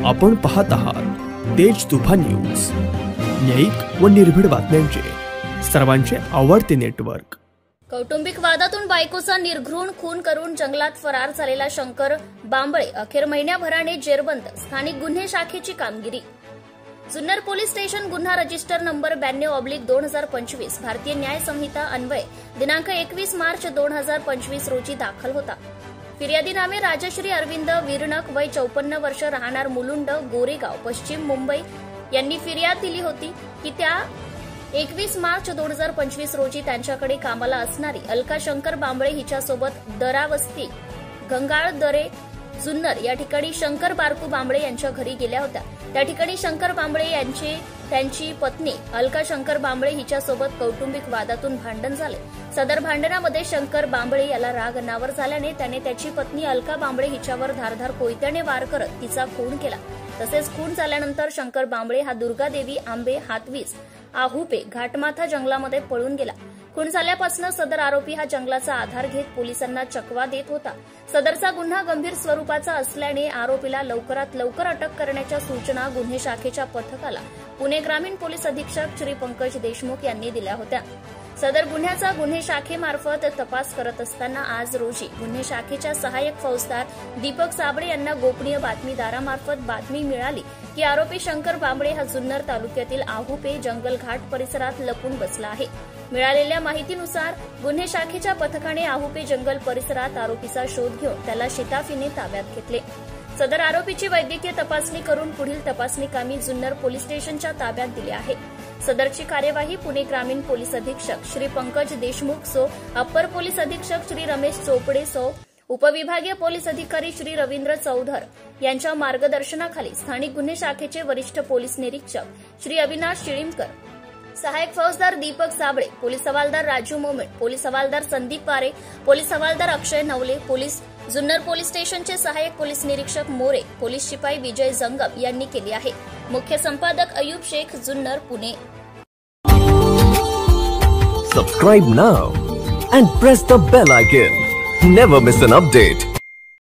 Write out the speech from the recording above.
आपण पाहत आहात तेज तुफान न्यूज, न्यायिक व निर्भीड बातम्यांचे सर्वांचे आवडते नेटवर्क। कौटुंबिक वादातून बायकोचा निर्घृण खून करून जंगलात फरार झालेला शंकर बांबळे अखेर महिन्याभराने जेरबंद। स्थानिक गुन्हे शाखेची कामगिरी। जुन्नर पोलीस स्टेशन गुन्हा रजिस्टर नंबर 92/2025 भारतीय न्याय संहिता अन्वये दिनांक 21 मार्च 2025 रोजी दाखल होता। फिर्यादी नामे राजश्री अरविंद विरणक, वय 54 वर्ष, राहणार मुलुंड, गोरेगाव, पश्चिम मुंबई यांनी फिर्याद दिली होती की त्या 21 मार्च 2025 रोजी त्यांच्याकडे कामाला असणारी अलका शंकर बांबळे हिच्यासोबत दरावस्ती गंगाळ दरे जुन्नर या ठिकाणी शंकर बारकू बांबळे यांच्या घरी गेल्या होत्या। त्या ठिकाणी शंकर बांबळे यांचे त्यांची पत्नी अलका शंकर बांबळे हिच्यासोबत कौटुंबिक वादातून भांडण झाले। सदर भांडणामध्ये शंकर बांबळे याला राग अनावर झाल्याने त्याने त्याची पत्नी अलका बांबळे हिच्यावर धारधार कोयत्याने वार करत तिचा खून केला। तसेच खून झाल्यानंतर शंकर बांबळे हा दुर्गादेवी आंबे हातवीस आहुपे घाटमाथा जंगलामध्ये पळून गेला। खून झाल्यापासून सदर आरोपी हा जंगलाचा आधार घेत पोलिसांना चकवा देत होता। सदरचा गुन्हा गंभीर स्वरूपाचा असल्याने आरोपीला लवकरात लवकर अटक करण्याच्या सूचना गुन्हे शाखेच्या पथकाला पुणे ग्रामीण पोलीस अधीक्षक श्री पंकज देशमुख यांनी दिल्या होत्या। सदर गुन्ह्याचा गुन्हे शाखेमार्फत तपास करत असताना आज रोजी गुन्हे शाखेच्या सहाय्यक फौजदार दीपक साबळे यांना गोपनीय बातमीदारामार्फत बातमी मिळाली की आरोपी शंकर बांबळे हा जुन्नर तालुक्यातील आहुपे जंगल घाट परिसरात लपून बसला आहे। मिळालेल्या माहितीनुसार गुन्हे शाखेच्या पथकाने आहुपे जंगल परिसरात आरोपीचा शोध घेऊन त्याला शिताफीने ताब्यात घेतले। सदर आरोपीची वैद्यकीय तपासणी करून पुढील तपासणी कामी जुन्नर पोलीस स्टेशनच्या ताब्यात दिले आहे। सदरची कार्यवाही पुणे ग्रामीण पोलीस अधीक्षक Shri Pankaj Deshmukh so, upper police अधीक्षक श्री रमेश चोपडे सो, उपविभागीय पोलीस अधिकारी श्री रवींद्र चौधर यांच्या मार्गदर्शनाखाली स्थानिक गुन्हे शाखेचे वरिष्ठ पोलीस निरीक्षक श्री अविनाश शिळीमकर, सहायक फौजदार दीपक साबळे, पोलीस हवालदार राजू मोमेट, पोलीस हवालदार संदीप वारे, पोलीस हवालदार अक्षय नवले, पोलीस जुन्नर पोलीस स्टेशनचे सहायक पोलीस निरीक्षक मोरे, पोलीस शिपाई विजय जंगम यांनी केली आहे। मुख्य संपादक Ayub Shaikh, Junnar, Pune. Subscribe now and press the bell icon. Never miss an update.